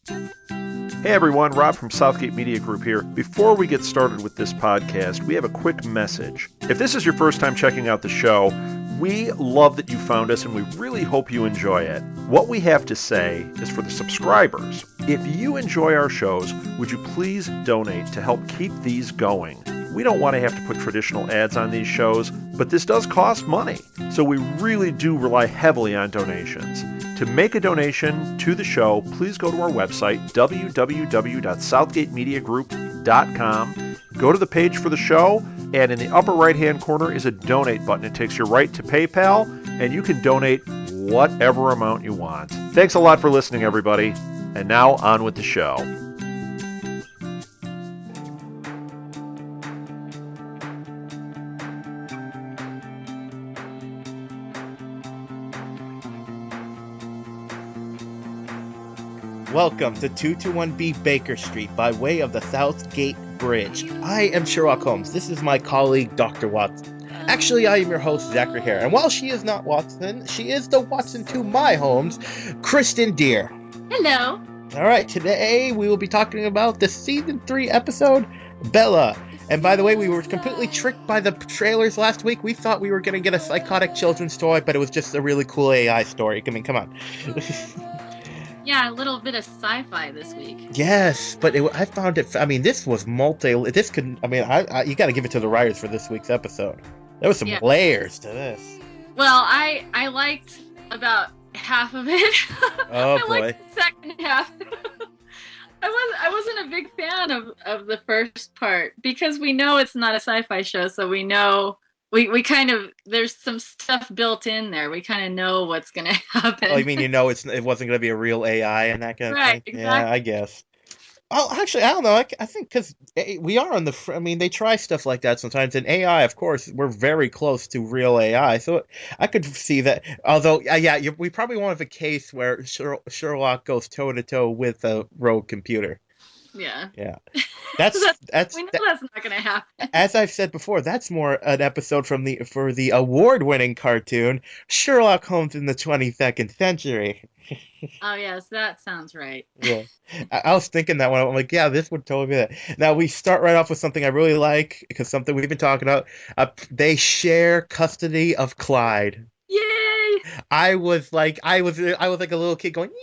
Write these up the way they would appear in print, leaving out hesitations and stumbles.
Hey everyone, Rob from Southgate Media Group here. Before we get started with this podcast, we have a quick message. If this is your first time checking out the show, we love that you found us and we really hope you enjoy it. What we have to say is for the subscribers. If you enjoy our shows, would you please donate to help keep these going? We don't want to have to put traditional ads on these shows, but this does cost money. So we really do rely heavily on donations. To make a donation to the show, please go to our website, www.southgatemediagroup.com. Go to the page for the show, and in the upper right-hand corner is a donate button. It takes you right to PayPal, and you can donate whatever amount you want. Thanks a lot for listening, everybody. And now, on with the show. Welcome to 221B Baker Street by way of the Southgate Bridge. I am Sherlock Holmes. This is my colleague, Dr. Watson. Actually, I am your host, Zachary Hare. And while she is not Watson, she is the Watson to my Holmes, Kristen Deere. Hello. All right, today we will be talking about the Season 3 episode, Bella. And by the way, we were completely tricked by the trailers last week. We thought we were going to get a psychotic children's toy, but it was just a really cool AI story. I mean, come on. Yeah, a little bit of sci-fi this week. Yes, but I found it. I mean, this was This could. I mean, you got to give it to the writers for this week's episode. There was some layers to this. Well, I liked about half of it. Oh I boy. liked the second half. I wasn't a big fan of the first part because we know it's not a sci-fi show, so we know. We kind of, there's some stuff built in there. We kind of know what's going to happen. Oh, you mean it wasn't going to be a real AI and that kind of Right, thing? exactly. Yeah, I guess. Oh, actually, I don't know. I think because we are on the. I mean, they try stuff like that sometimes. And AI, of course, we're very close to real AI, so I could see that. Although, we probably won't have a case where Sherlock goes toe to toe with a rogue computer. Yeah. Yeah. We know that's not going to happen. As I've said before, that's more an episode for the award-winning cartoon Sherlock Holmes in the 22nd Century. Oh yes, that sounds right. Yeah, I was thinking that one. I'm like, yeah, this would totally be that. Now we start right off with something I really like because something we've been talking about. They share custody of Clyde. Yay! I was like a little kid going, yee!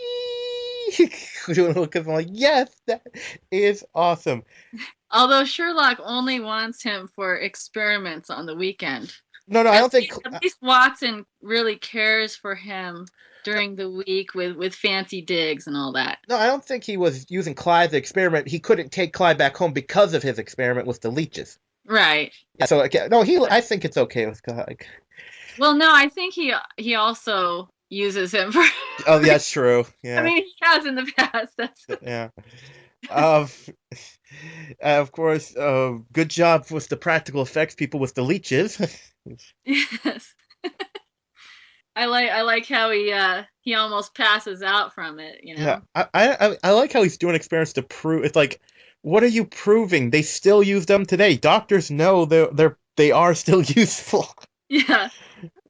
Doing a little kid. I'm like, yes, that is awesome. Although Sherlock only wants him for experiments on the weekend. No, I don't think. At least Watson really cares for him during the week with fancy digs and all that. No, I don't think he was using Clyde's experiment. He couldn't take Clyde back home because of his experiment with the leeches. Right. Yeah, so no, I think it's okay with Clyde. Well, no, I think he also uses him for. Oh, yeah, that's true. Yeah. I mean, he has in the past. Yeah. Of course, good job with the practical effects people with the leeches. Yes. I like how he almost passes out from it, you know. Yeah, I like how he's doing experiments to prove it's like, what are you proving? They still use them today. Doctors know they are still useful. Yeah.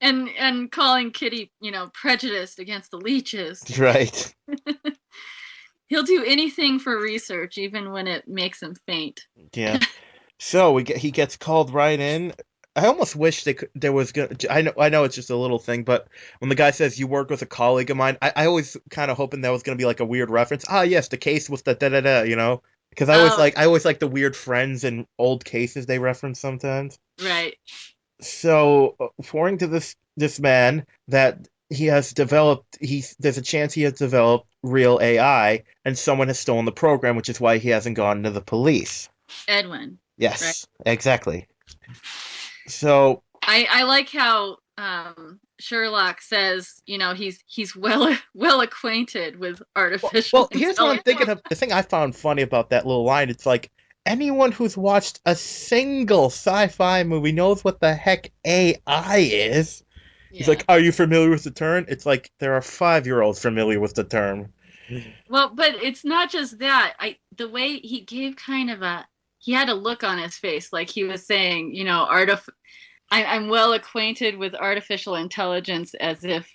And calling Kitty, prejudiced against the leeches. Right. He'll do anything for research, even when it makes him faint. Yeah. So he gets called right in. I almost wish there was I know it's just a little thing, but when the guy says you work with a colleague of mine, I always kind of hoping that was gonna be like a weird reference. Ah, yes, the case with the da da da, because I always like the weird friends and old cases they reference sometimes. Right. So according to this man that he has developed, there's a chance he has developed real AI, and someone has stolen the program, which is why he hasn't gone to the police. Edwin. Yes, right? Exactly. So I like how Sherlock says, he's well acquainted with artificial. Well, here's what I'm thinking of. The thing I found funny about that little line, it's like anyone who's watched a single sci-fi movie knows what the heck AI is. Yeah. He's like, are you familiar with the term? It's like there are 5-year-olds familiar with the term. Well, but it's not just that. The way he gave he had a look on his face, like he was saying, I'm well acquainted with artificial intelligence, as if,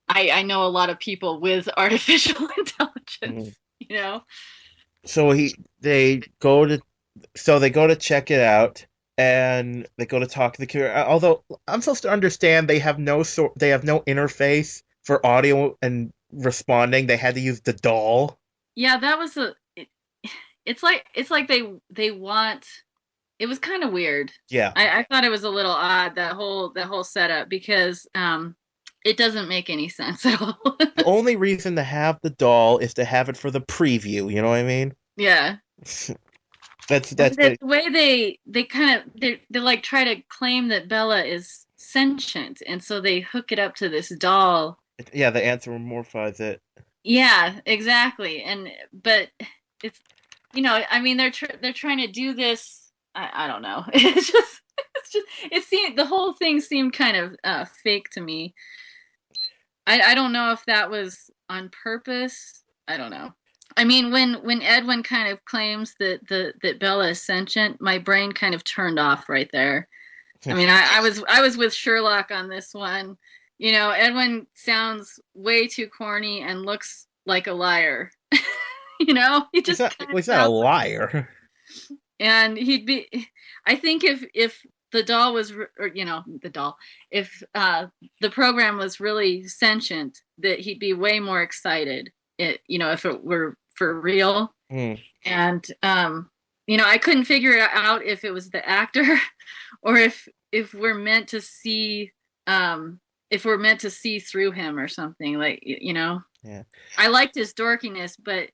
I know a lot of people with artificial intelligence. you know. So they go to check it out, and they go to talk to the computer. Although I'm supposed to understand they have no interface for audio and responding. They had to use the doll. Yeah, that was it's like they want. It was kind of weird. Yeah. I thought it was a little odd, that whole setup, because it doesn't make any sense at all. The only reason to have the doll is to have it for the preview. You know what I mean? Yeah. That's The it. way they kind of they like try to claim that Bella is sentient, and so they hook it up to this doll. Yeah, they anthropomorphize it. Yeah, exactly. And but it's, I mean, they're trying to do this. I don't know. It's just it seemed, the whole thing seemed kind of fake to me. I don't know if that was on purpose. I don't know. I mean, when Edwin kind of claims that Bella is sentient, my brain kind of turned off right there. I mean, I was with Sherlock on this one. Edwin sounds way too corny and looks like a liar. He just kind of He's not a sounds like, liar. and he'd be. I think if the doll was, or the doll, if the program was really sentient, that he'd be way more excited. If it were for real. Hmm. And I couldn't figure out if it was the actor or if we're meant to see through him or something, like. Yeah. I liked his dorkiness, but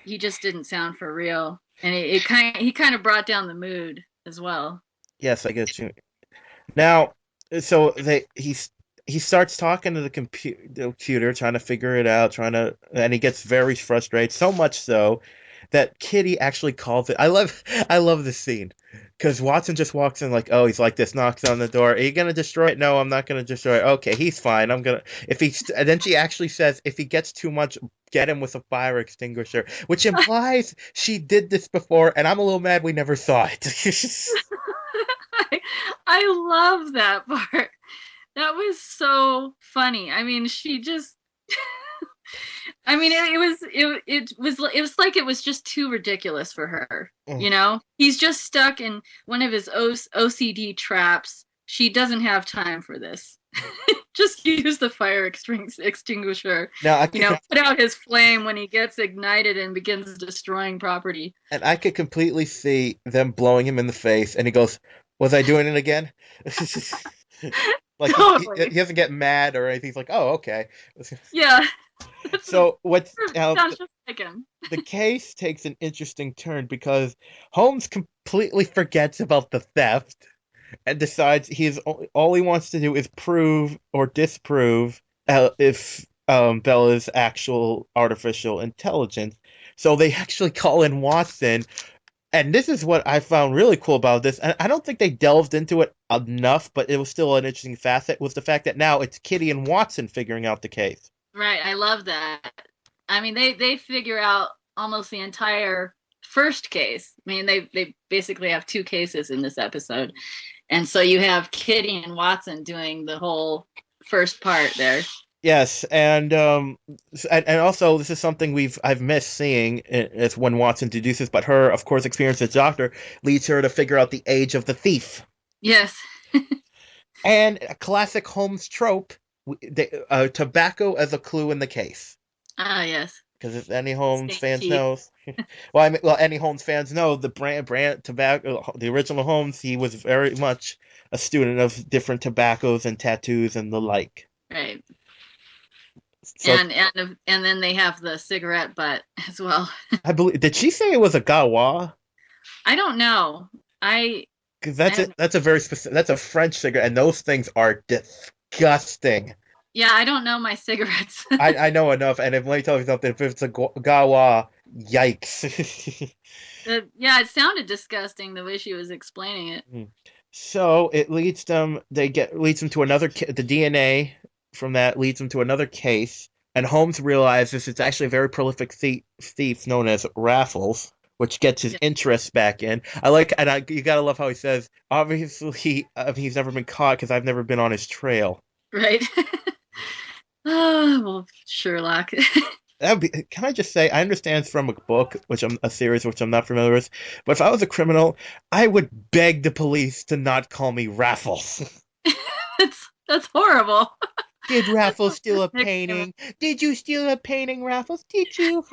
he just didn't sound for real, and he kind of brought down the mood as well. Yes, I get you. Now, so he starts talking to the computer, trying to figure it out, and he gets very frustrated. So much so that Kitty actually calls it. I love this scene because Watson just walks in like, oh, he's like this, knocks on the door. Are you gonna destroy it? No, I'm not gonna destroy it. Okay, he's fine. I'm gonna. And then she actually says, if he gets too much, get him with a fire extinguisher, which implies she did this before, and I'm a little mad we never saw it. I love that part. That was so funny. I mean, she just. I mean, it was like it was just too ridiculous for her. He's just stuck in one of his OCD traps. She doesn't have time for this. Just use the fire extinguisher. Now Put out his flame when he gets ignited and begins destroying property. and I could completely see them blowing him in the face, and he goes, "Was I doing it again?" Like Totally. he doesn't get mad or anything. He's like, "Oh, okay." Yeah. So what's now Sounds just like him. the case takes an interesting turn because Holmes completely forgets about the theft and decides all he wants to do is prove or disprove if Bella's actual artificial intelligence. So they actually call in Watson, and this is what I found really cool about this. And I don't think they delved into it enough, but it was still an interesting facet. Was the fact that now it's Kitty and Watson figuring out the case. Right. I love that. I mean, they figure out almost the entire first case. I mean, they basically have two cases in this episode. And so you have Kitty and Watson doing the whole first part there. Yes, and also this is something I've missed seeing is when Watson deduces, but her, of course, experience as doctor leads her to figure out the age of the thief. Yes. And a classic Holmes trope, tobacco as a clue in the case. Ah, yes. Because if any Holmes Same fans teeth. knows, any Holmes fans know the brand tobacco, the original Holmes, he was very much a student of different tobaccos and tattoos and the like. Right. So, And then they have the cigarette butt as well. I believe, did she say it was a gawa? I don't know. Because that's a very specific, that's a French cigarette, and those things are disgusting. Yeah, I don't know my cigarettes. I know enough, and let me tell you something. If it's a gawa, yikes. Yeah, it sounded disgusting the way she was explaining it. So it leads them. Leads them to another. The DNA from that leads them to another case, and Holmes realizes it's actually a very prolific thief known as Raffles, which gets his interest back in. You gotta love how he says, obviously, he's never been caught because I've never been on his trail. Right. Oh, well, Sherlock. Can I just say, I understand it's from a book, a series which I'm not familiar with, but if I was a criminal, I would beg the police to not call me Raffles. That's horrible. Did Raffles steal a Nickname. painting? Did you steal a painting, Raffles? Did you?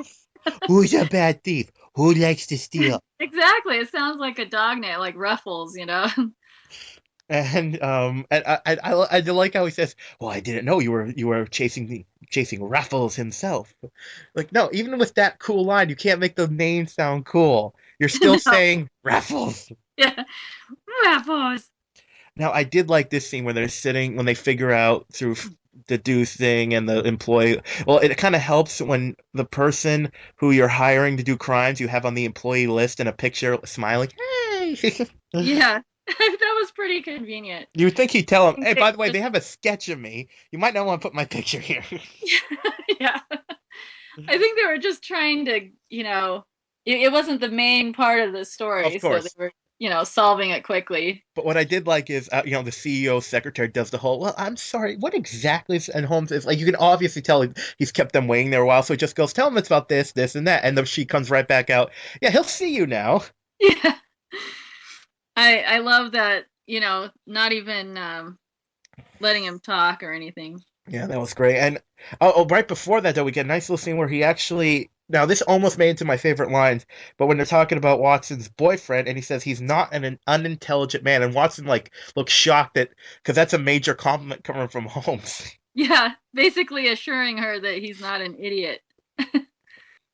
Who's a bad thief? Who likes to steal? Exactly. It sounds like a dog name, like Ruffles, you know? And I like how he says, "Well, I didn't know you were chasing Raffles himself." Like, no, even with that cool line, you can't make the name sound cool. You're still No. saying Raffles. Yeah. Ruffles. Now, I did like this scene where they're sitting when they figure out through the do thing and the employee. Well, it kind of helps when the person who you're hiring to do crimes you have on the employee list and a picture smiling. Hey. Yeah. That was pretty convenient. You would think he'd tell him, hey, by the way, they have a sketch of me. You might not want to put my picture here. Yeah. I think they were just trying to, it wasn't the main part of the Of story, so they course. were, solving it quickly. But what I did like is, the CEO secretary does the whole, well, I'm sorry, what exactly is, and Holmes is like, you can obviously tell he's kept them waiting there a while, so he just goes, tell him it's about this, this, and that. And then she comes right back out, yeah, he'll see you now. Yeah. I love that, not even letting him talk or anything. Yeah, that was great. And right before that, though, we get a nice little scene where he actually. Now, this almost made into my favorite lines, but when they're talking about Watson's boyfriend, and he says he's not an unintelligent man, and Watson looks shocked because that's a major compliment coming from Holmes. Yeah, basically assuring her that he's not an idiot.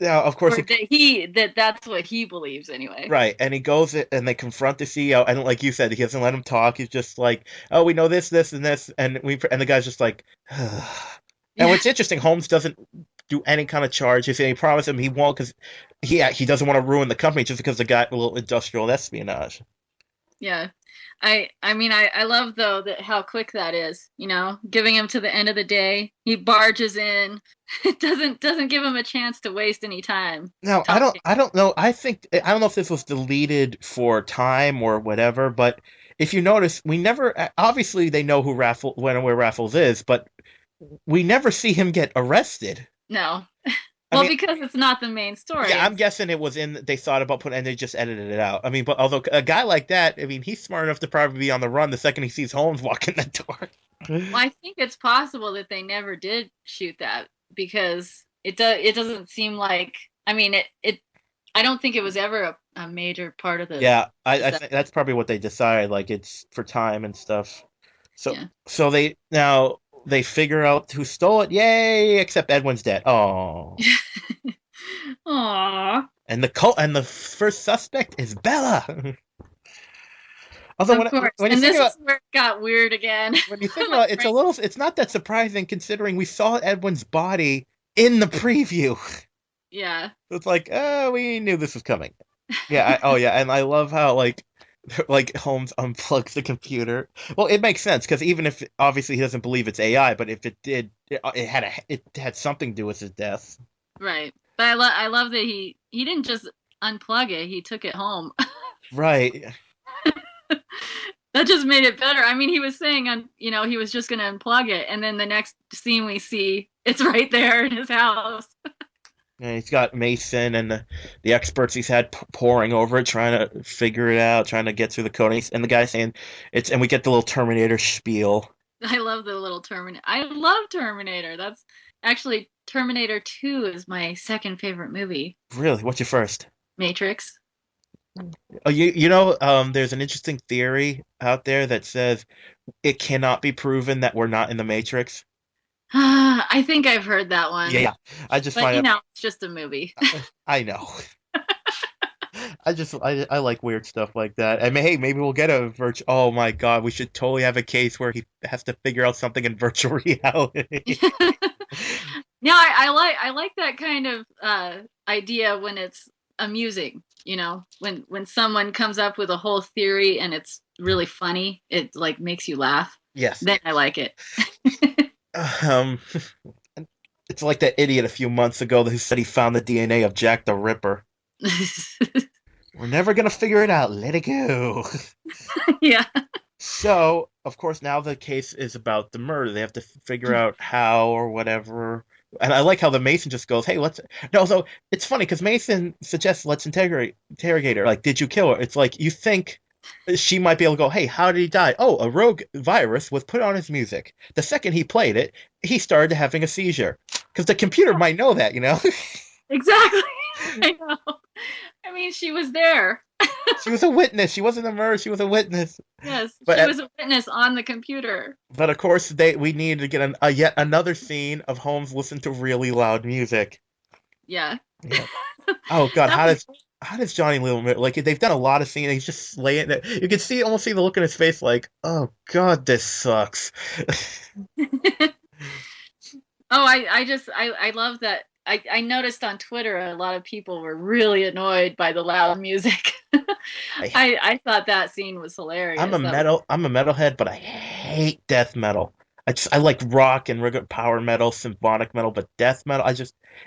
Now, of course, Or that's what he believes anyway. right, and he goes and they confront the CEO, and like you said, he doesn't let him talk. He's just like, "Oh, we know this, this, and this," and the guy's just like. And what's interesting, Holmes doesn't do any kind of charges, and he promised him he won't because he doesn't want to ruin the company just because the guy a little industrial espionage. Yeah. I love though that how quick that is, giving him to the end of the day. He barges in. It doesn't give him a chance to waste any time. Now, Talking. I don't know. I don't know if this was deleted for time or whatever, but if you notice, we never obviously they know who where Raffles is, but we never see him get arrested. No. I Well, mean, because it's not the main story. yeah, I'm guessing it was they thought about putting and they just edited it out. I mean, but although a guy like that, I mean, he's smart enough to probably be on the run the second he sees Holmes walk in the door. Well, I think it's possible that they never did shoot that because it doesn't seem like I don't think it was ever a major part of the Yeah, I think that's probably what they decided. Like it's for time and stuff. So yeah. so they figure out who stole it. Yay! Except Edwin's dead. Oh. Aww. And the first suspect is Bella. Although Of course. when you And think this about is where it got weird again. when you think about it, it's not that surprising considering we saw Edwin's body in the preview. Yeah. It's like, oh, we knew this was coming. Yeah, and I love how like Holmes unplugs the computer. Well, it makes sense because even if obviously he doesn't believe it's AI, but if it did, it had something to do with his death. Right. But I love that he didn't just unplug it, he took it home. Right. That just made it better. I mean, he was saying he was just going to unplug it, and then the next scene we see, it's right there in his house. And he's got Mason and the experts he's had pouring over it, trying to figure it out, trying to get through the code. And the guy saying and we get the little Terminator spiel. I love the little Terminator. I love Terminator. That's actually Terminator 2 is my second favorite movie. Really? What's your first? Matrix. Oh, there's an interesting theory out there that says it cannot be proven that we're not in the Matrix. I think I've heard that one. Yeah. I just but find it's just a movie. I know. I like weird stuff like that. I mean, hey, maybe we'll get a virtual. Oh my God, we should totally have a case where he has to figure out something in virtual reality. No, I like that kind of idea when it's amusing. When someone comes up with a whole theory and it's really funny, it like makes you laugh. Yes. Then I like it. It's like that idiot a few months ago who said he found the DNA of Jack the Ripper. We're never gonna figure it out. Let it go. Yeah. So, of course, now the case is about the murder. They have to figure out how or whatever. And I like how the Mason just goes, "Hey, let's." No, so it's funny because Mason suggests let's interrogate her. Like, did you kill her? It's like you think she might be able to go, "Hey, how did he die?" Oh, a rogue virus was put on his music. The second he played it, he started having a seizure because the computer might know that, you know. Exactly. I know. I mean, she was there. She was a witness. She wasn't a murderer. She was a witness. Yes, But she was a witness on the computer. but of course we need to get yet another scene of Holmes listen to really loud music. Yeah. Yeah. Oh God, That was how does Johnny Little like they've done a lot of scenes. He's just slaying it. You can almost see the look in his face, like, oh God, this sucks. Oh, I love that. I noticed on Twitter a lot of people were really annoyed by the loud music. I, I thought that scene was hilarious. I'm a metalhead, but I hate death metal. I like rock and regular power metal, symphonic metal, but death metal,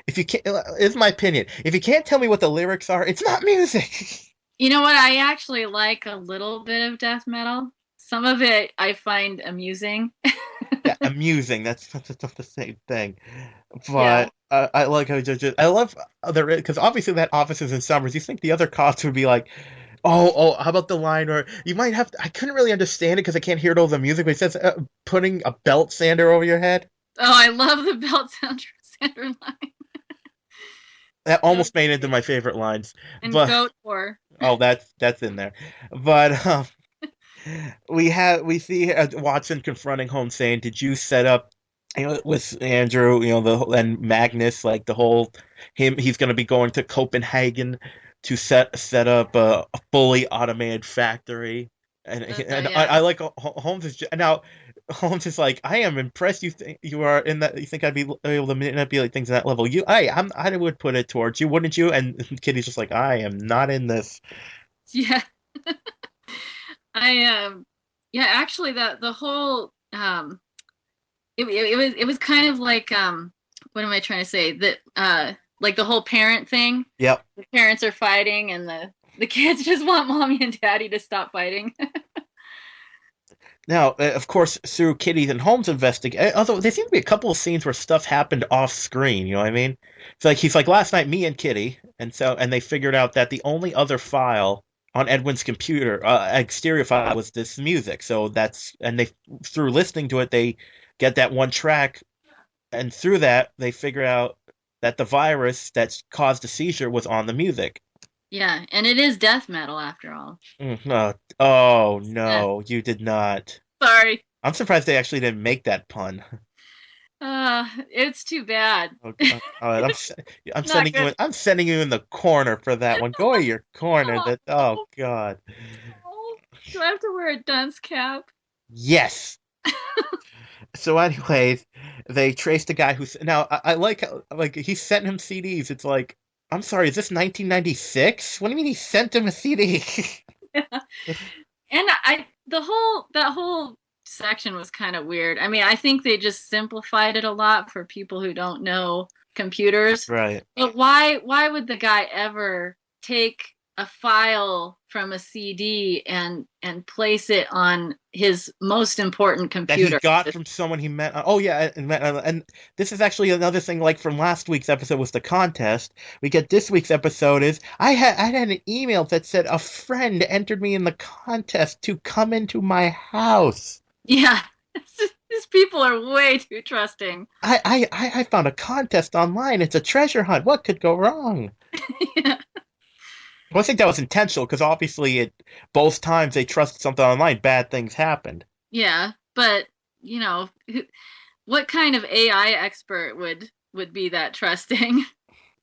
if you can't, it's my opinion. If you can't tell me what the lyrics are, it's not music. You know what? I actually like a little bit of death metal. Some of it I find amusing. Yeah, amusing. That's not the same thing. Yeah. But I like how I love other because obviously that office is in Summers. You think the other cops would be like, oh, how about the line where you might have I couldn't really understand it because I can't hear it over the music, but he says putting a belt sander over your head. Oh, I love the belt sounder line. That That was almost made it into great. my favorite lines. And But goat war. oh, that's in there. But we see Watson confronting Holmes saying, "Did you set up, with Andrew, and Magnus, like the whole he's going to be going to Copenhagen to set up a fully automated factory." And I Yeah. like Holmes now. Holmes is like, I am impressed. You think you are in that? You think I'd be able to manipulate things at that level? I would put it towards you, wouldn't you? And Kitty's just like, I am not in this. Yeah. I yeah, actually the whole it was kind of like what am I trying to say? That like the whole parent thing. Yep. The parents are fighting and the kids just want mommy and daddy to stop fighting. Now, of course, through Kitty's and Holmes' investigate, although there seem to be a couple of scenes where stuff happened off screen. You know what I mean? It's like he's like last night, me and Kitty, and they figured out that the only other file on Edwin's computer, exterior file, was this music. So they through listening to it, they get that one track, and through that, they figure out that the virus that caused the seizure was on the music. Yeah, and it is death metal after all. Oh Yeah. no, you did not. Sorry. I'm surprised they actually didn't make that pun. It's too bad. Oh, all right, I'm Not sending you good. I'm sending you in the corner for that one. Go to your corner. Oh, Oh God. no. Do I have to wear a dunce cap? Yes. So, anyways, they traced a guy who's now. I like like he sent him CDs. It's like, I'm sorry, is this 1996? What do you mean he sent him a CD? And that whole section was kind of weird. I mean, I think they just simplified it a lot for people who don't know computers. Right. But why would the guy ever take a file from a CD and place it on his most important That he computer? got from someone he met. Oh yeah, and this is actually another thing. Like from last week's episode was the contest. We get this week's episode is I had an email that said a friend entered me in the contest to come into my house. Yeah. These people are way too trusting. I found a contest online. It's a treasure hunt. What could go wrong? Yeah. Well, I think that was intentional because obviously both times they trusted something online, bad things happened. Yeah, but what kind of AI expert would be that trusting?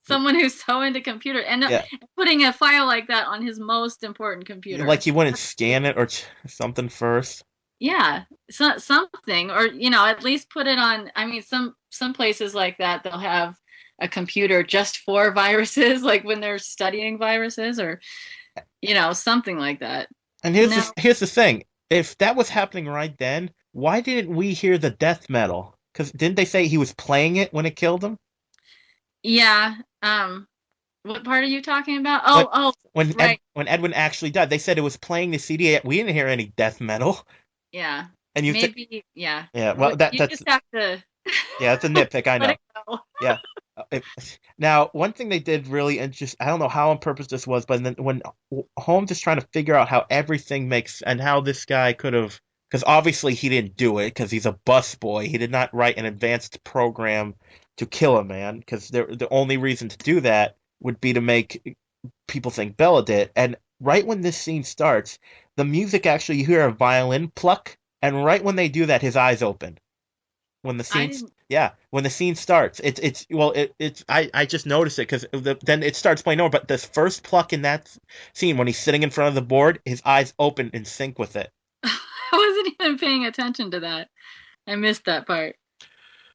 Someone who's so into computer and Yeah, putting a file like that on his most important computer. like he wouldn't scan it or something first. Yeah, something, or at least put it on. I mean, some places like that they'll have a computer just for viruses, like when they're studying viruses, or something like that. And No, here's the thing: if that was happening right then, why didn't we hear the death metal? Because didn't they say he was playing it when it killed him? yeah. What part are you talking about? When Oh, right. when Edwin actually died, they said it was playing the CD. We didn't hear any death metal. Yeah, And maybe. Yeah, yeah, well you that's just have to Yeah, it's a nitpick, I Let know. it go. Yeah. Now, one thing they did really interesting, I don't know how on purpose this was, but then when Holmes is trying to figure out how everything makes and how this guy could have, because obviously he didn't do it because he's a busboy. He did not write an advanced program to kill a man because the only reason to do that would be to make people think Bella did. And right when this scene starts, the music actually, you hear a violin pluck, and right when they do that, his eyes open when the I scene didn't. yeah, when the scene starts. It's well it's I just noticed it because then it starts playing over, but this first pluck in that scene when he's sitting in front of the board, his eyes open in sync with it. I wasn't even paying attention to that. I missed that part.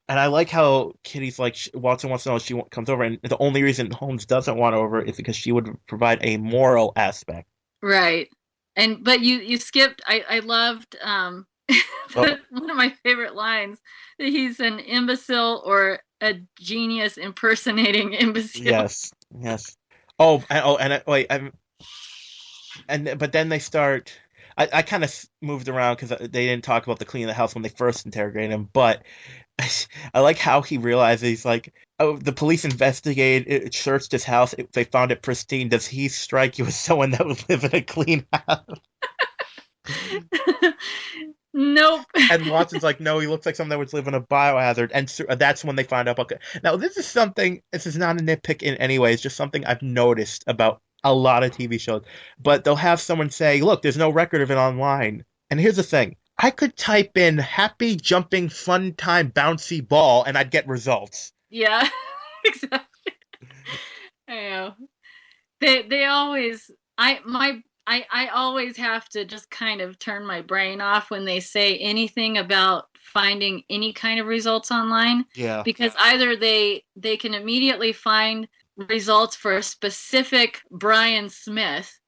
And I like how Kitty's like Watson wants to know if she comes over, and the only reason Holmes doesn't want her over is because she would provide a moral aspect. Right. And but you skipped. I loved Oh, one of my favorite lines that he's an imbecile or a genius impersonating imbecile. yes, yes. Wait, but then they start. I kind of moved around because they didn't talk about the cleaning of the house when they first interrogated him, but I like how he realizes he's like, oh, the police investigated, searched his house, they found it pristine. Does he strike you as someone that would live in a clean house? Nope. And Watson's like, no, he looks like someone that would live in a biohazard. And so that's when they find out. Okay, now this is something. This is not a nitpick in any way. It's just something I've noticed about a lot of TV shows. But they'll have someone say, look, there's no record of it online. And here's the thing. I could type in happy jumping fun time bouncy ball and I'd get results. Yeah. Exactly. I know. They always I always have to just kind of turn my brain off when they say anything about finding any kind of results online, Yeah. because either they can immediately find results for a specific Brian Smith,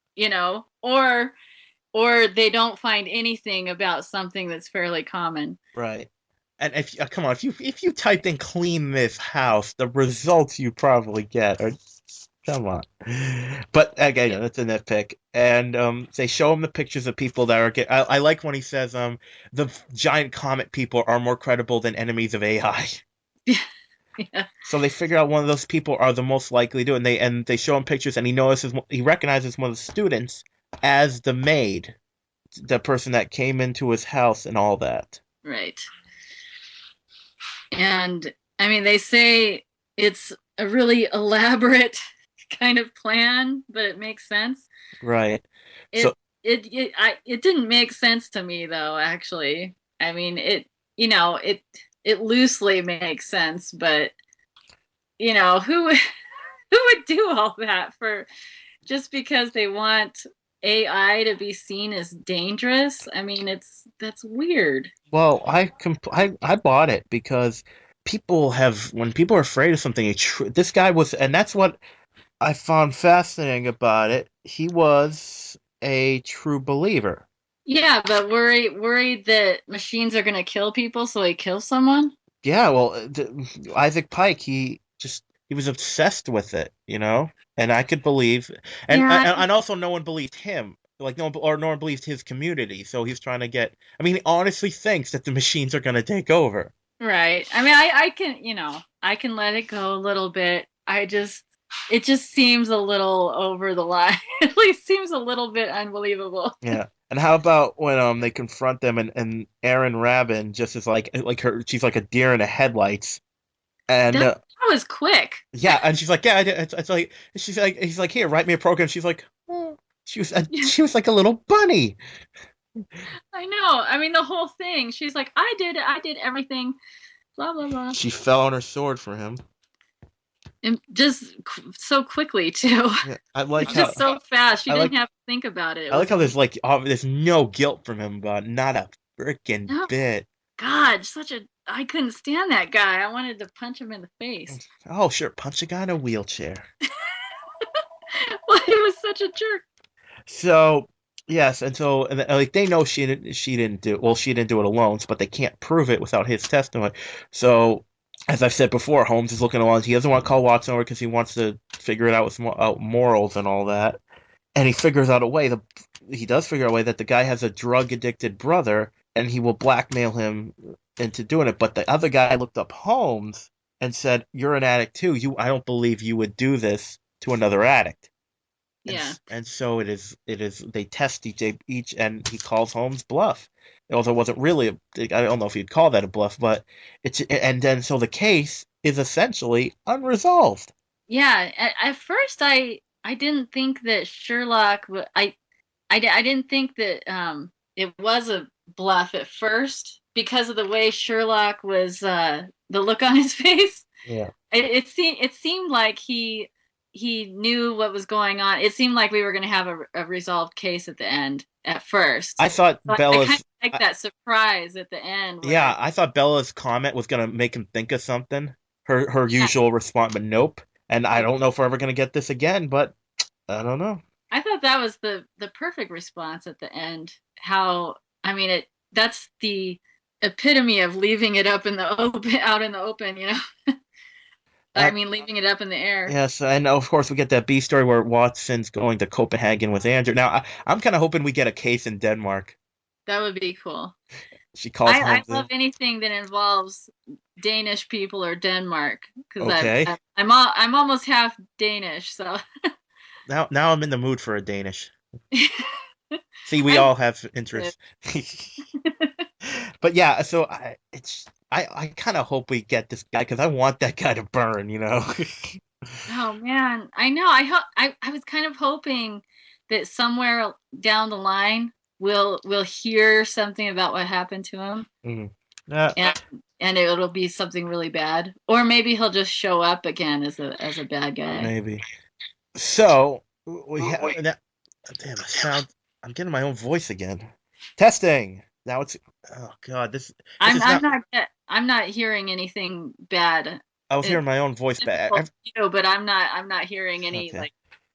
or they don't find anything about something that's fairly common. Right. And if come on, if you typed in clean this house, the results you probably get are come on. But again, that's a nitpick. And they show him the pictures of people that are I like when he says the giant comet people are more credible than enemies of AI. Yeah. So they figure out one of those people are the most likely to, and they show him pictures, and he recognizes one of the students as the maid, the person that came into his house and all that. Right. And I mean, they say it's a really elaborate kind of plan, but it makes sense. Right. So It didn't make sense to me though, actually. I mean, it loosely makes sense, but who who would do all that for just because they want AI to be seen as dangerous? I mean, that's weird. well, I bought it because when people are afraid of something, this guy was, and that's what I found fascinating about it. He was a true believer. Yeah, but worried that machines are gonna kill people, so he kills someone. Yeah, well, Isaac Pike, he was obsessed with it, and I could believe, and Yeah, and also no one believed him, like no one believed his community, so he's trying to get. I mean, he honestly thinks that the machines are going to take over. right. I mean, I can, I can let it go a little bit. It just seems a little over the line. At least seems a little bit unbelievable. Yeah. And how about when they confront them and Aaron Rabin just is like her she's like a deer in the headlights and That was quick. yeah, and she's like, yeah, it's like she's like he's like, here, write me a program. She's like, oh. She was like a little bunny. I know. I mean, the whole thing. She's like, I did it. I did everything. Blah blah blah. She fell on her sword for him. And just so quickly too. Yeah, I like how Just so fast. She I didn't like have to think about it. I like how there's no guilt from him about it, not a freaking No, bit. God, I couldn't stand that guy. I wanted to punch him in the face. Oh, sure, punch a guy in a wheelchair. Well, he was such a jerk. So yes, and like they know she didn't do it alone, but they can't prove it without his testimony. So as I've said before, Holmes is looking along. He doesn't want to call Watson over because he wants to figure it out with morals and all that. And he figures out a way. He does figure out a way that the guy has a drug addicted brother, and he will blackmail him into doing it. But the other guy looked up Holmes and said, "You're an addict too. I don't believe you would do this to another addict." Yeah. And so it is they test each and he calls Holmes bluff. Although it wasn't really I don't know if you'd call that a bluff, but and then so the case is essentially unresolved. Yeah. At first, I didn't think that Sherlock. I didn't think that it was a bluff at first because of the way Sherlock was, the look on his face. Yeah. It seemed like he knew what was going on. It seemed like we were going to have a resolved case at the end at first. I thought But I kind Bella's of like that surprise at the end yeah, where I thought Bella's comment was gonna make him think of something. Her yeah, usual response, but nope. And I it, don't know if we're ever gonna get this again, but I don't know. I thought that was the perfect response at the end. How I mean it that's the epitome of leaving it up in the open, out in the open, you know. I Uh, mean, leaving it up in the air. yes, and of course we get that B story where Watson's going to Copenhagen with Andrew. Now I'm kind of hoping we get a case in Denmark. That would be cool. She calls I Holmes love in. anything that involves Danish people or Denmark because Okay. I'm almost half Danish, so Now I'm in the mood for a Danish. See, we I all have would. interests. But yeah, so I kind of hope we get this guy because I want that guy to burn, you know. Oh man, I know. I was kind of hoping that somewhere down the line we'll hear something about what happened to him, Mhm. Yeah, and it'll be something really bad, or maybe he'll just show up again as a bad guy. maybe. So we have that. Damn, I sound. I'm getting my own voice again. Testing. Now it's. Oh God, this I'm is I'm not. not I'm not hearing anything bad. I was It's hearing my own voice back. difficult to do, but I'm not hearing any Okay. like.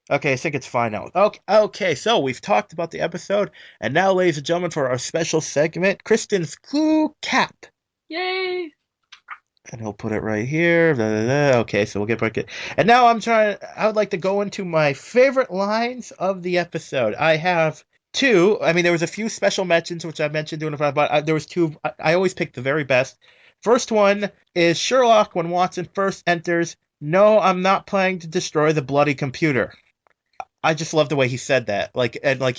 Okay, I think it's fine now. Okay, okay, so we've talked about the episode, and now, ladies and gentlemen, for our special segment, Kristen's Clue Cap. Yay! And he'll put it right here. Blah, blah, blah. Okay, so we'll get back it. And now I would like to go into my favorite lines of the episode. I have two. I mean, there was a few special mentions, which I mentioned doing it, but there was two. I always pick the very best. First one is Sherlock when Watson first enters. No, I'm not planning to destroy the bloody computer. I just love the way he said that. Like, and like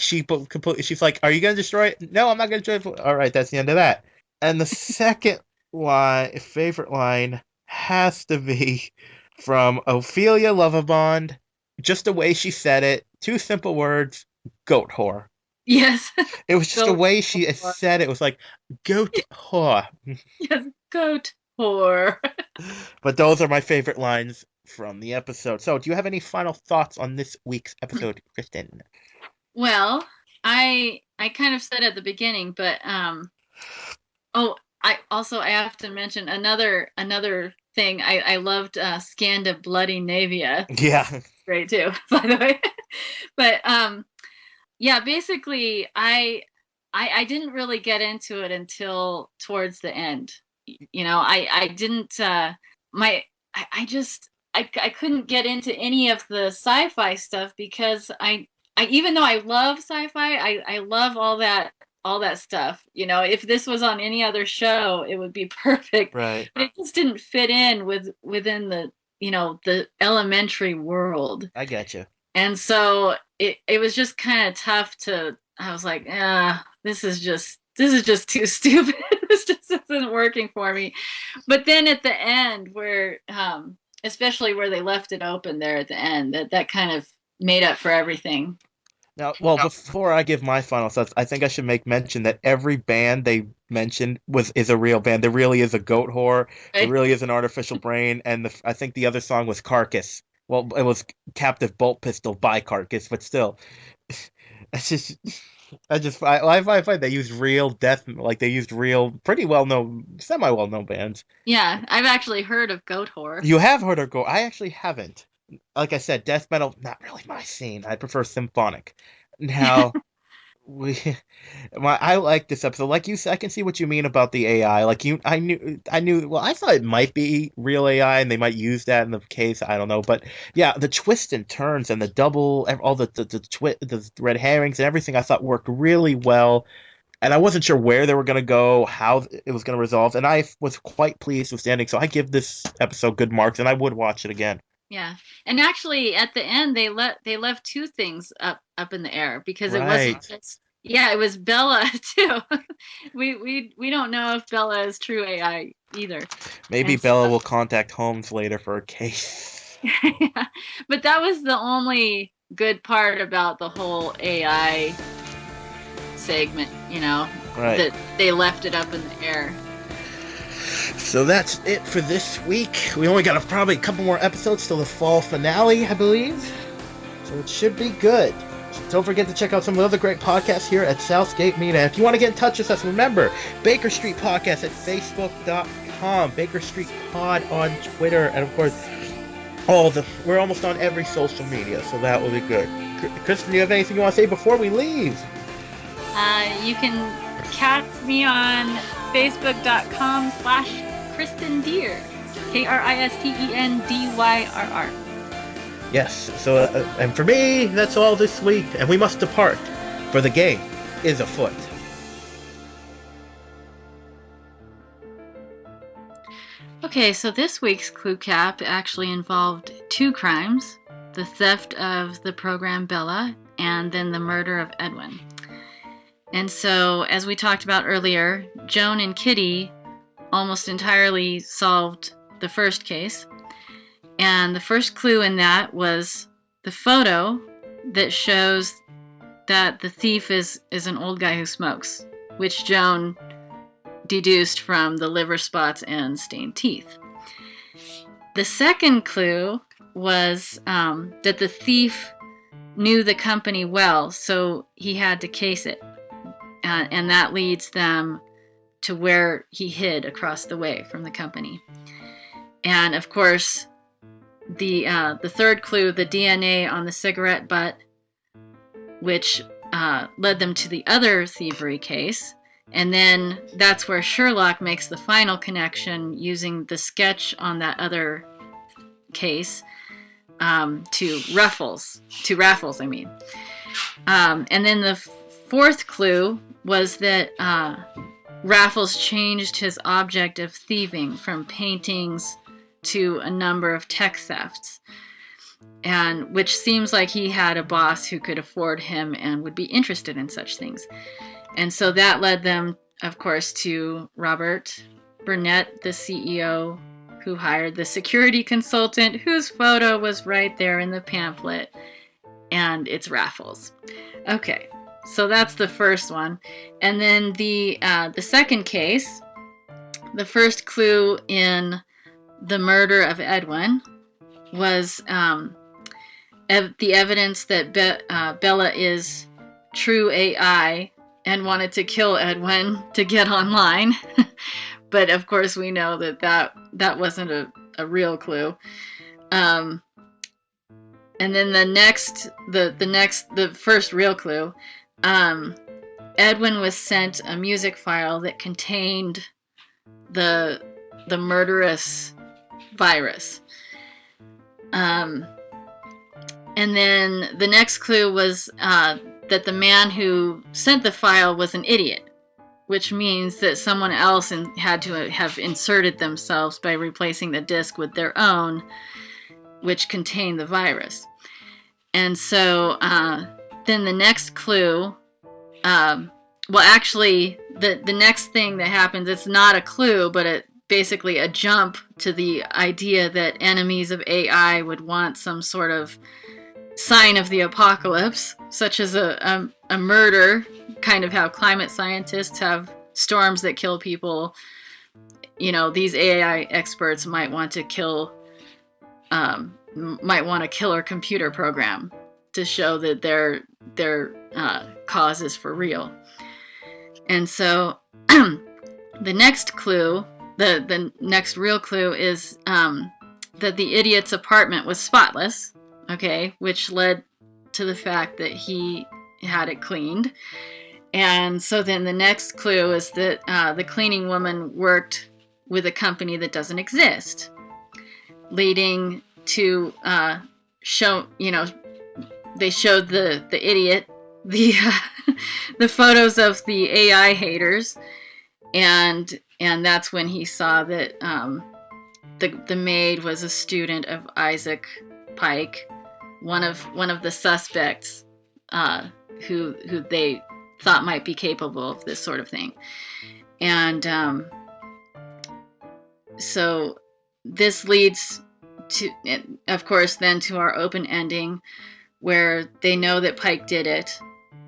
completely, she's like, "Are you gonna destroy it?" No, I'm not gonna destroy it. All right, that's the end of that. And the second favorite line has to be from Ophelia Lovibond. Just the way she said it. Two simple words: goat whore. Yes, It was just the goat way she whore. said it. It was like goat whore. Yes, goat whore. But those are my favorite lines from the episode. So, do you have any final thoughts on this week's episode, Kristen? Well, I kind of said at the beginning, but oh, I have to mention another thing. I loved Scandibloody Yeah. great too, by the way. But yeah, basically I didn't really get into it until towards the end. You know, I didn't my I just I couldn't get into any of the sci-fi stuff because I even though I love sci-fi, I love all that stuff. You know, if this was on any other show, it would be perfect. Right. But it just didn't fit in within the elementary world. I get you. And so it was just kind of tough to I was like, this is just too stupid. This just isn't working for me. But then at the end where especially where they left it open there at the end, that kind of made up for everything. Now, well, before I give my final thoughts, I think I should make mention that every band they mentioned is a real band. There really is a goat whore. There Right? really is an artificial brain, and I think the other song was Carcass. Well, it was Captive Bolt Pistol by Carcass, but still, it's just I find they use real death, like they used real, pretty well known, semi well known bands. Yeah, I've actually heard of Goat Whore. You have heard her go. I actually haven't. Like I said, death metal, not really my scene. I prefer symphonic. Now, we, I like this episode. Like you said, I can see what you mean about the AI. Like I knew. Well, I thought it might be real AI, and they might use that in the case. I don't know, but yeah, the twists and turns and the double, all the red herrings and everything, I thought worked really well. and I wasn't sure where they were going to go, how it was going to resolve, and I was quite pleased with the ending. So I give this episode good marks, and I would watch it again. Yeah, and actually, at the end, they left two things up in the air because it wasn't Right. just it was Bella too. We don't know if Bella is true AI either. Maybe And so, Bella will contact Holmes later for a case. yeah. But that was the only good part about the whole AI segment, Right. that they left it up in the air. So that's it for this week. We only got probably a couple more episodes till the fall finale, I believe. So it should be good. Don't forget to check out some of the other great podcasts here at Southgate Media. If you want to get in touch with us, remember, Baker Street Podcast at Facebook.com, Baker Street Pod on Twitter, and of course, we're almost on every social media, so that will be good. Kristen, do you have anything you want to say before we leave? You can catch me on Facebook.com/Kristen Deer, KristenDyrr. Yes, so, and for me, that's all this week, and we must depart, for the game is afoot. Okay, so this week's Clue Cap actually involved two crimes: the theft of the program Bella, and then the murder of Edwin. And so, as we talked about earlier, Joan and Kitty almost entirely solved the first case. And the first clue in that was the photo that shows that the thief is an old guy who smokes, which Joan deduced from the liver spots and stained teeth. The second clue was that the thief knew the company well, so he had to case it. And that leads them to where he hid across the way from the company. And of course, the third clue, the DNA on the cigarette butt, which led them to the other thievery case. And then that's where Sherlock makes the final connection using the sketch on that other case to Raffles, I mean. And then the fourth clue was that Raffles changed his object of thieving from paintings to a number of tech thefts, and which seems like he had a boss who could afford him and would be interested in such things. And so that led them, of course, to Robert Burnett, the CEO, who hired the security consultant whose photo was right there in the pamphlet, and it's Raffles. Okay, so that's the first one. And then the second case, the first clue in the murder of Edwin was the evidence that Bella is true AI and wanted to kill Edwin to get online. But of course we know that wasn't a real clue. And then the first real clue, Edwin was sent a music file that contained the murderous virus. And then the next clue was that the man who sent the file was an idiot, which means that someone else had to have inserted themselves by replacing the disk with their own, which contained the virus. And so then the next clue, actually, the next thing that happens, it's not a clue, but basically a jump to the idea that enemies of AI would want some sort of sign of the apocalypse, such as a murder, kind of how climate scientists have storms that kill people. These AI experts might want to kill a computer program to show that their cause is for real. And so the next clue, the next real clue, is that the idiot's apartment was spotless, okay, which led to the fact that he had it cleaned. And so then the next clue is that the cleaning woman worked with a company that doesn't exist, leading to they showed the idiot the the photos of the AI haters, and that's when he saw that the maid was a student of Isaac Pike, one of the suspects who they thought might be capable of this sort of thing. And so this leads to, of course, then to our open ending, where they know that Pike did it,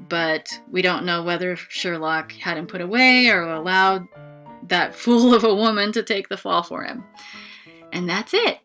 but we don't know whether Sherlock had him put away or allowed that fool of a woman to take the fall for him. And that's it.